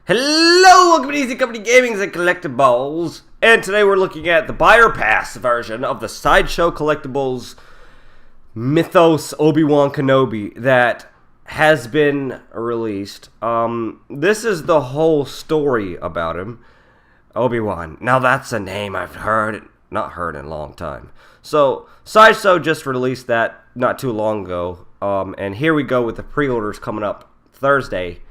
Hello, welcome to Easy Company Gaming's and Collectibles, and today we're looking at the Buyer Pass version of the Sideshow Collectibles Mythos Obi-Wan Kenobi that has been released. This is the whole story about him, Obi-Wan. Now that's a name I've not heard in a long time. So Sideshow just released that not too long ago, and here we go with the pre-orders coming up Thursday.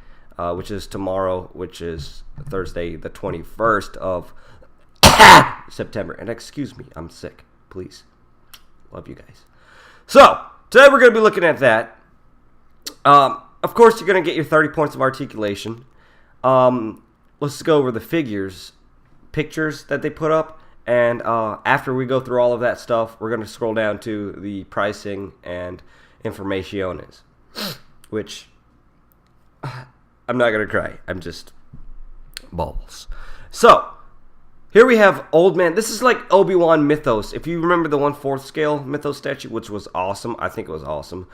Which is tomorrow, which is Thursday, the 21st of September. And excuse me, I'm sick. Please. Love you guys. So, today we're going to be looking at that. Of course, you're going to get your 30 points of articulation. Let's go over the pictures that they put up. And after we go through all of that stuff, we're going to scroll down to the pricing and informaciones. Which... I'm not going to cry. I'm just balls. So, here we have Old Man. This is like Obi-Wan Mythos. If you remember the 1/4 scale Mythos statue, which was awesome. I think it was awesome.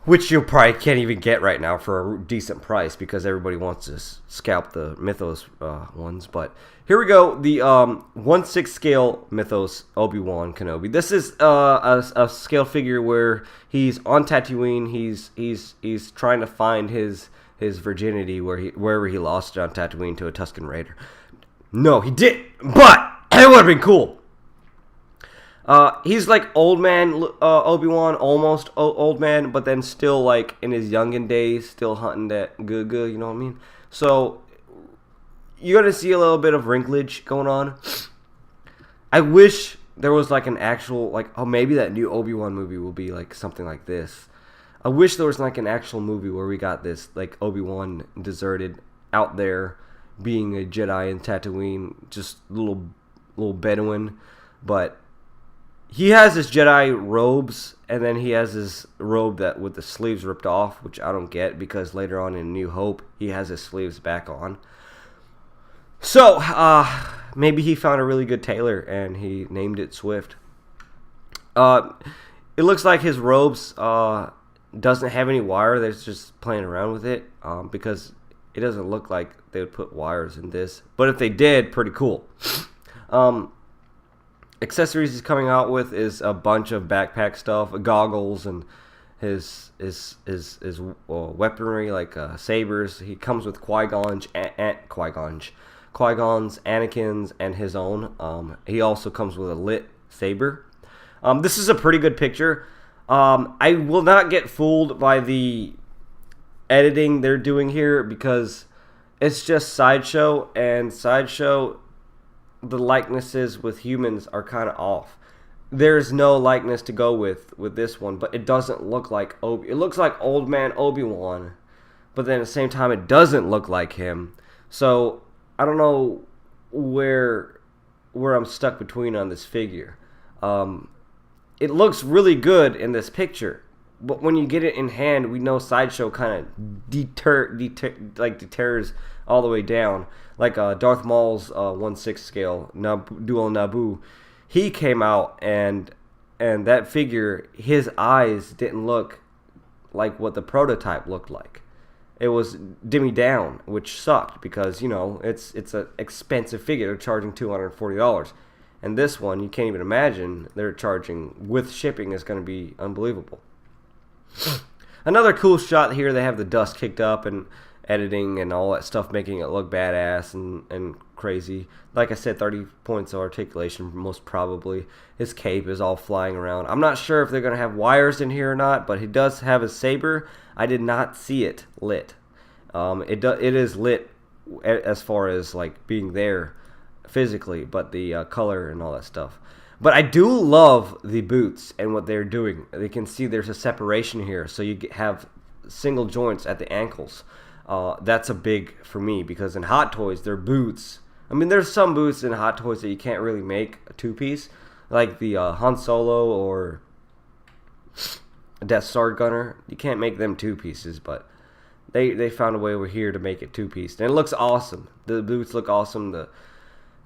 Which you probably can't even get right now for a decent price because everybody wants to scalp the Mythos ones. But here we go. The 1/6 scale Mythos Obi-Wan Kenobi. This is a scale figure where he's on Tatooine. He's trying to find his virginity wherever he lost it on Tatooine to a Tusken Raider. No, he did, but it would have been cool. He's like old man Obi-Wan, almost old man, but then still like in his youngin' days, still hunting that good, you know what I mean? So you're gonna see a little bit of wrinklage going on. I wish there was like an actual maybe that new Obi-Wan movie will be like something like this. I wish there was like an actual movie where we got this, like Obi-Wan deserted out there, being a Jedi in Tatooine, just little Bedouin, but he has his Jedi robes, and then he has his robe that with the sleeves ripped off, which I don't get because later on in New Hope he has his sleeves back on. So maybe he found a really good tailor and he named it Swift. It looks like his robes doesn't have any wire. They're just playing around with it because it doesn't look like they would put wires in this, but if they did, pretty cool. Accessories he's coming out with is a bunch of backpack stuff, goggles, and his weaponry like sabers. He comes with Qui-Gon's, Anakin's, and his own. He also comes with a lit saber. This is a pretty good picture. I will not get fooled by the editing they're doing here because it's just Sideshow, and Sideshow, the likenesses with humans are kind of off. There's no likeness to go with this one, but it doesn't look like it looks like old man Obi-Wan, but then at the same time it doesn't look like him. So I don't know where I'm stuck between on this figure. It looks really good in this picture, but when you get it in hand, we know Sideshow kind of deters all the way down. Like Darth Maul's 1/6 scale Duel Naboo, he came out and that figure, his eyes didn't look like what the prototype looked like. It was dimmy down, which sucked because it's an expensive figure. They're charging $240. And this one, you can't even imagine they're charging with shipping is going to be unbelievable. Another cool shot here, they have the dust kicked up and editing and all that stuff, making it look badass and crazy. Like I said, 30 points of articulation, most probably. His cape is all flying around. I'm not sure if they're going to have wires in here or not, but he does have a saber. I did not see it lit. It is lit as far as like being there physically, but the color and all that stuff. But I do love the boots and what they're doing. You can see there's a separation here, so you have single joints at the ankles. That's a big for me because in Hot Toys, their boots. I mean, there's some boots in Hot Toys that you can't really make a two-piece, like the Han Solo or Death Star Gunner. You can't make them two pieces, but they found a way over here to make it two-piece, and it looks awesome. The boots look awesome. The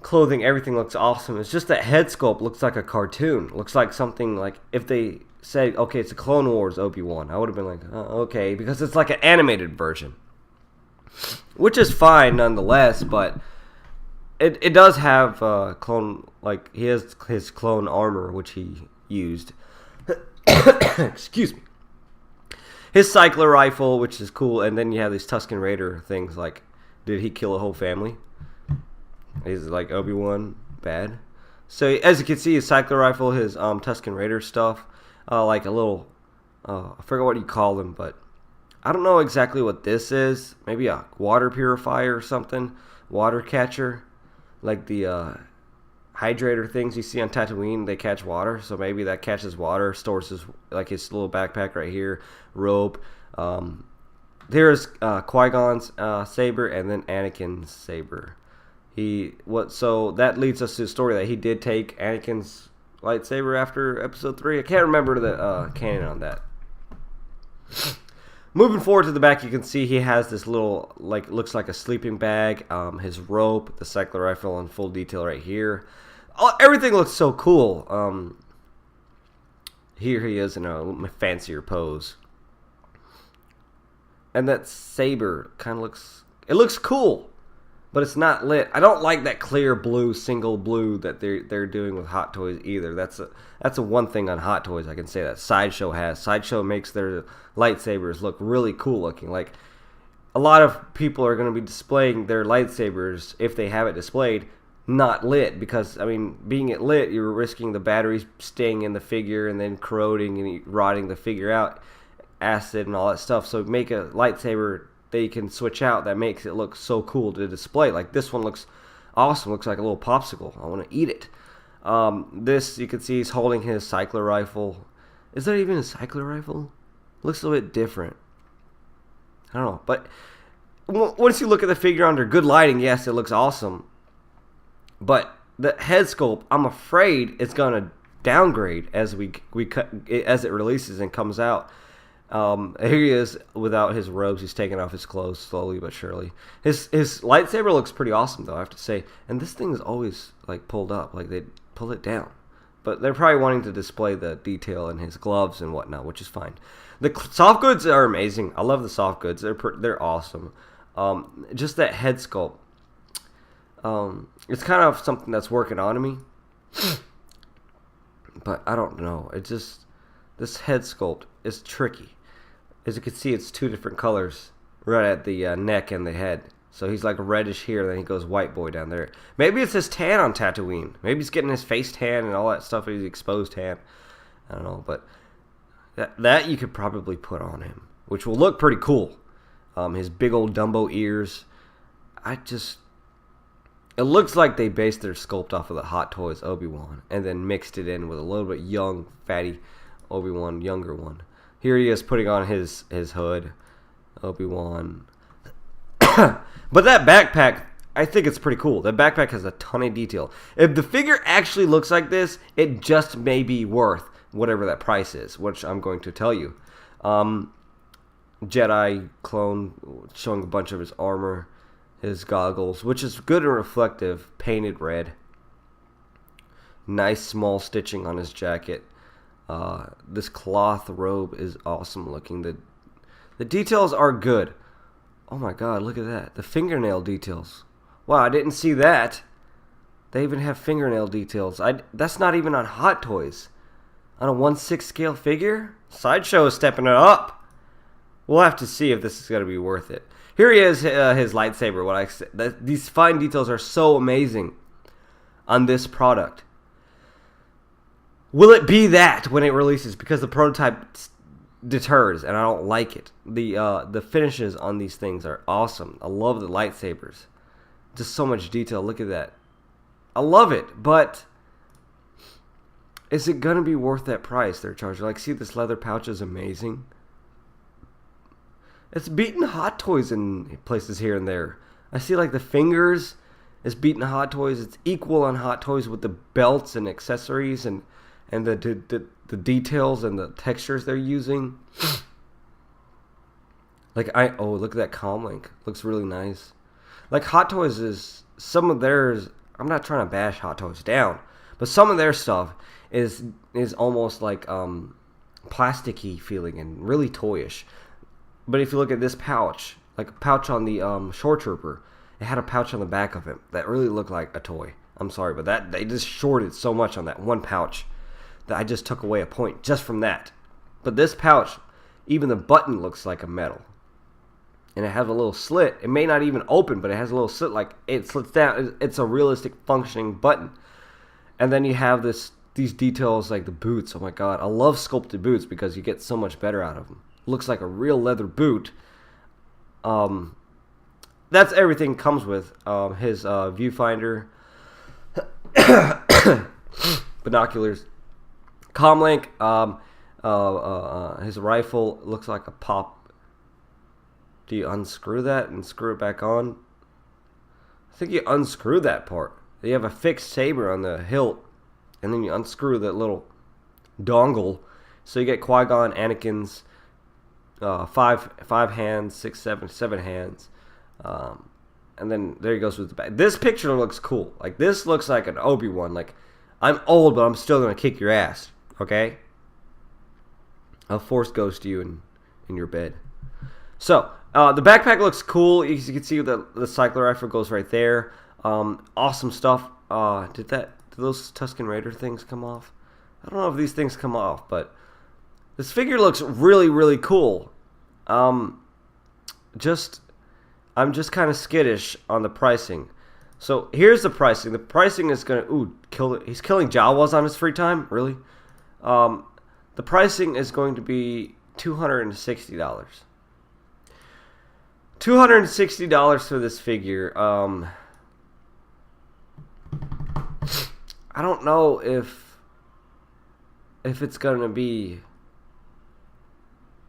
clothing, everything looks awesome. It's just that head sculpt looks like a cartoon. Looks like something like if they said, okay, it's a Clone Wars Obi-Wan, I would have been like, oh, okay, because it's like an animated version. which is fine nonetheless. But it does have clone, like he has his clone armor, which he used. Excuse me. His cycler rifle, which is cool, and then you have these Tusken Raider things. Like, did he kill a whole family? Is like Obi-Wan bad? So as you can see, his cycler rifle, his Tusken Raider stuff, like a little, I forget what you call them, but I don't know exactly what this is. Maybe a water purifier or something, water catcher, like the hydrator things you see on Tatooine. They catch water, so maybe that catches water, stores his, like his little backpack right here, robe. There's Qui-Gon's saber, and then Anakin's saber. So that leads us to the story that he did take Anakin's lightsaber after Episode 3. I can't remember the canon on that. Moving forward to the back, you can see he has this little, like, looks like a sleeping bag, his rope, the cycler rifle in full detail right here. Everything looks so cool. Here he is in a fancier pose. And that saber kind of looks cool. But it's not lit. I don't like that clear blue, single blue that they're doing with Hot Toys either. That's a one thing on Hot Toys I can say that Sideshow has. Sideshow makes their lightsabers look really cool looking. Like, a lot of people are going to be displaying their lightsabers, if they have it displayed, not lit. Because, I mean, being it lit, you're risking the batteries staying in the figure and then corroding and rotting the figure out, acid and all that stuff. So make a lightsaber they can switch out that makes it look so cool to display. Like, this one looks awesome. Looks like a little popsicle. I want to eat it. This, you can see he's holding his cycler rifle. Is that even a cycler rifle? Looks a little bit different. I don't know. But once you look at the figure under good lighting, yes, it looks awesome. But the head sculpt, I'm afraid it's going to downgrade as as it releases and comes out. Here he is without his robes. He's taking off his clothes slowly but surely. His lightsaber looks pretty awesome, though, I have to say. And this thing is always, like, pulled up. Like, they pull it down. But they're probably wanting to display the detail in his gloves and whatnot, which is fine. The soft goods are amazing. I love the soft goods. They're awesome. Just that head sculpt. It's kind of something that's working on me. But I don't know. It just... This head sculpt is tricky. As you can see, it's two different colors right at the neck and the head. So he's like reddish here, then he goes white boy down there. Maybe it's his tan on Tatooine. Maybe he's getting his face tan and all that stuff. He's exposed tan. I don't know, but that you could probably put on him, which will look pretty cool. His big old Dumbo ears. It looks like they based their sculpt off of the Hot Toys Obi-Wan and then mixed it in with a little bit young, fatty Obi-Wan, younger one. Here he is putting on his hood, Obi-Wan. But that backpack, I think it's pretty cool. That backpack has a ton of detail. If the figure actually looks like this, it just may be worth whatever that price is, which I'm going to tell you. Jedi clone showing a bunch of his armor, his goggles, which is good and reflective, painted red. Nice small stitching on his jacket. This cloth robe is awesome looking. The details are good. Oh my god, look at that. The fingernail details. Wow, I didn't see that. They even have fingernail details. That's not even on Hot Toys. On a 1/6 scale figure? Sideshow is stepping it up. We'll have to see if this is going to be worth it. Here he is, his lightsaber. What I said. These fine details are so amazing on this product. Will it be that when it releases? Because the prototype deters, and I don't like it. The finishes on these things are awesome. I love the lightsabers. Just so much detail. Look at that. I love it, but is it going to be worth that price they're charging? Like, see, this leather pouch is amazing. It's beating Hot Toys in places here and there. I see, like, the fingers is beating Hot Toys. It's equal on Hot Toys with the belts and accessories and the details and the textures they're using. Like, look at that comm link. Looks really nice. Like, Hot Toys is, some of theirs, I'm not trying to bash Hot Toys down, but some of their stuff is almost like plasticky feeling and really toyish. But if you look at this pouch, like a pouch on the Shore Trooper. It had a pouch on the back of it that really looked like a toy. I'm sorry, but that they just shorted so much on that one pouch that I just took away a point just from that. But this pouch, even the button looks like a metal. And it has a little slit. It may not even open, but it has a little slit, like it slits down. It's a realistic functioning button. And then you have these details like the boots. Oh my god, I love sculpted boots because you get so much better out of them. Looks like a real leather boot. That's everything comes with. His viewfinder, binoculars, comlink. His rifle looks like a pop. Do you unscrew that and screw it back on? I think you unscrew that part. You have a fixed saber on the hilt, and then you unscrew that little dongle. So you get Qui-Gon, Anakin's five hands, seven hands. And then there he goes with the back. This picture looks cool. Like, this looks like an Obi-Wan. Like, I'm old, but I'm still going to kick your ass. Okay? I'll force ghost you in your bed. So, the backpack looks cool. You can see the cycler rifle goes right there. Awesome stuff. Did those Tusken Raider things come off? I don't know if these things come off, but this figure looks really, really cool. I'm just kind of skittish on the pricing. So here's the pricing. The pricing is gonna he's killing Jawas on his free time. Really? The pricing is going to be $260. $260 for this figure. I don't know if it's gonna be.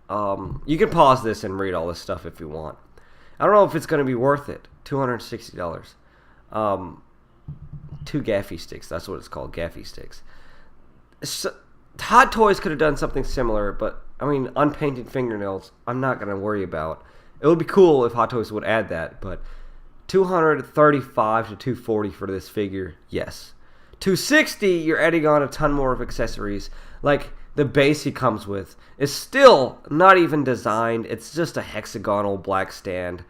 You can pause this and read all this stuff if you want. I don't know if it's gonna be worth it. $260. Two gaffy sticks. That's what it's called, gaffy sticks. Hot Toys could have done something similar, but I mean, unpainted fingernails, I'm not gonna worry about. It would be cool if Hot Toys would add that, but $235 to $240 for this figure, yes. $260, you're adding on a ton more of accessories. Like the base he comes with is still not even designed. It's just a hexagonal black stand.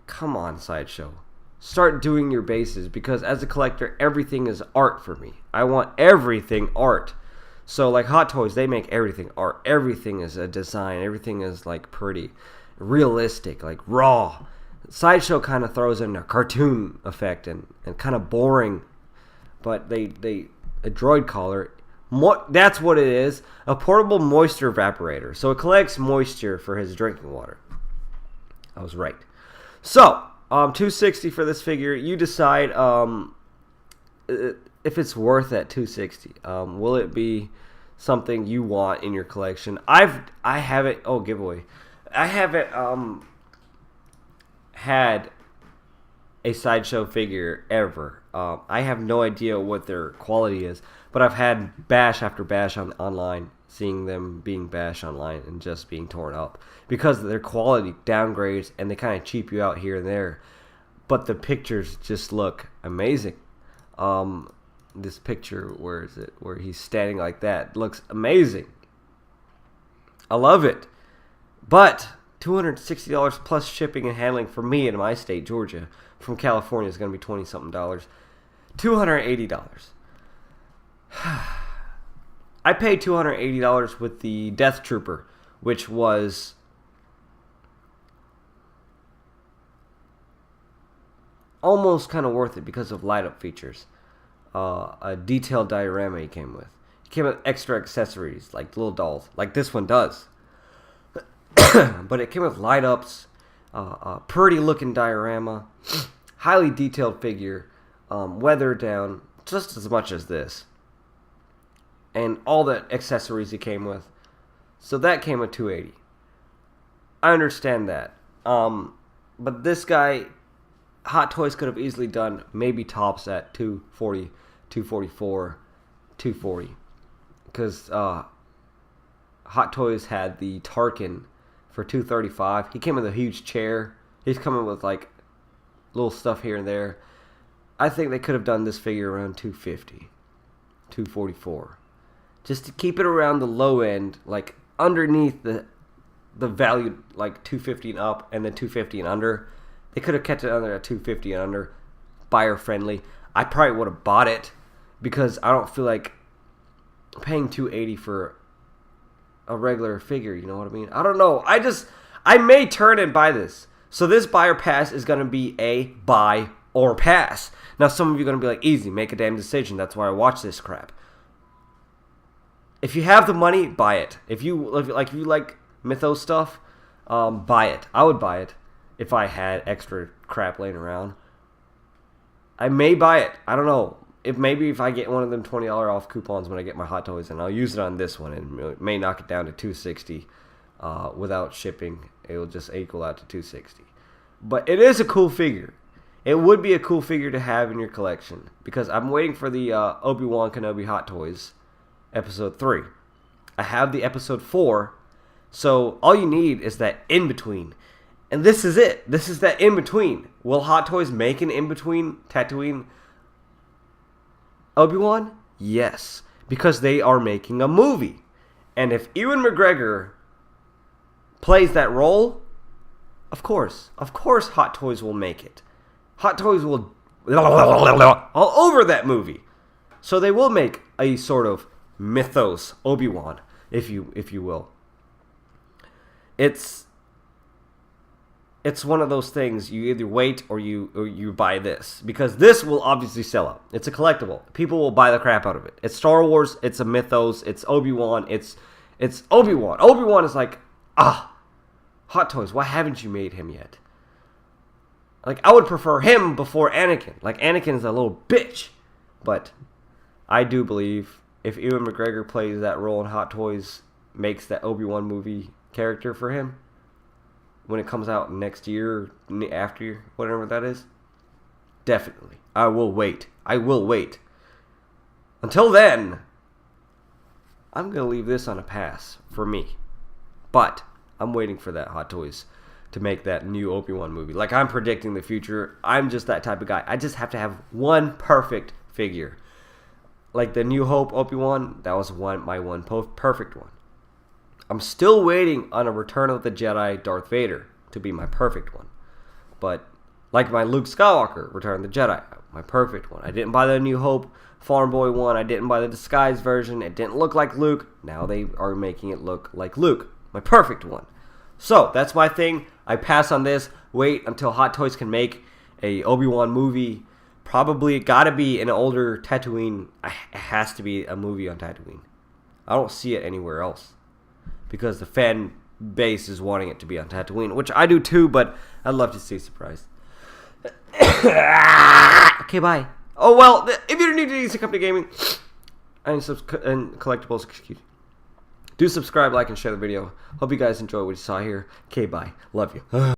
Come on, Sideshow. Start doing your bases, because as a collector, everything is art for me. I want everything art. So like Hot Toys, they make everything art. Everything is a design. Everything is like pretty, realistic, like raw. Sideshow kind of throws in a cartoon effect and kind of boring. But a droid collar, that's what it is. A portable moisture evaporator. So it collects moisture for his drinking water. I was right. So, $260 for this figure. You decide if it's worth that $260. Will it be something you want in your collection? I haven't. Oh, giveaway. I haven't had a Sideshow figure ever. I have no idea what their quality is, but I've had bash after bash online, seeing them being bashed online and just being torn up because their quality downgrades and they kind of cheap you out here and there. But the pictures just look amazing. This picture, where is it? Where he's standing like that, looks amazing. I love it. But $260 plus shipping and handling for me in my state, Georgia, from California is going to be $20-something. $280. I paid $280 with the Death Trooper, which was almost kind of worth it because of light-up features. A detailed diorama he came with. He came with extra accessories, like little dolls, like this one does. But it came with light-ups, pretty looking diorama, highly detailed figure, weathered down just as much as this, and all the accessories he came with. So that came with $280. I understand that. But this guy, Hot Toys could have easily done maybe tops at $240, $244, $240, because Hot Toys had the Tarkin for $235. He came with a huge chair. He's coming with like little stuff here and there. I think they could have done this figure around $250, $244, just to keep it around the low end, like underneath the value like 250 and up, and then 250 and under. They could have kept it under at 250 and under, buyer friendly. I probably would have bought it because I don't feel like paying 280 for a regular figure. You know what I mean? I don't know. I may turn and buy this. So this buyer pass is going to be a buy or pass. Now some of you are going to be like, easy, make a damn decision. That's why I watch this crap. If you have the money, buy it. If you like Mythos stuff, buy it. I would buy it if I had extra crap laying around. I may buy it. I don't know. Maybe if I get one of them $20 off coupons when I get my Hot Toys, and I'll use it on this one, and it may knock it down to $260 without shipping. It'll just equal out to $260. But it is a cool figure. It would be a cool figure to have in your collection because I'm waiting for the Obi-Wan Kenobi Hot Toys Episode 3. I have the Episode 4, so all you need is that in-between. And this is it. This is that in-between. Will Hot Toys make an in-between Tatooine Obi-Wan? Yes, because they are making a movie. And if Ewan McGregor plays that role, of course Hot Toys will make it. Hot Toys will all over that movie. So they will make a sort of Mythos Obi-Wan, if you will. It's one of those things, you either wait or you buy this. Because this will obviously sell out. It's a collectible. People will buy the crap out of it. It's Star Wars, it's a Mythos, it's Obi-Wan, it's Obi-Wan. Obi-Wan is like, Hot Toys, why haven't you made him yet? Like, I would prefer him before Anakin. Like, Anakin is a little bitch. But I do believe if Ewan McGregor plays that role in Hot Toys, makes that Obi-Wan movie character for him, when it comes out next year, after year, whatever that is, definitely. I will wait. I will wait. Until then, I'm going to leave this on a pass for me. But I'm waiting for that Hot Toys to make that new Obi-Wan movie. Like, I'm predicting the future. I'm just that type of guy. I just have to have one perfect figure. Like the New Hope Obi-Wan, that was my one perfect one. I'm still waiting on a Return of the Jedi Darth Vader to be my perfect one. But like my Luke Skywalker Return of the Jedi, my perfect one. I didn't buy the New Hope Farm Boy one. I didn't buy the disguised version. It didn't look like Luke. Now they are making it look like Luke. My perfect one. So that's my thing. I pass on this. Wait until Hot Toys can make a Obi-Wan movie. Probably gotta be an older Tatooine. It has to be a movie on Tatooine. I don't see it anywhere else. Because the fan base is wanting it to be on Tatooine, which I do too, but I'd love to see surprise. Okay, bye. Oh, well, if you're new to DC Company Gaming and collectibles, excuse me, do subscribe, like, and share the video. Hope you guys enjoy what you saw here. Okay, bye. Love you.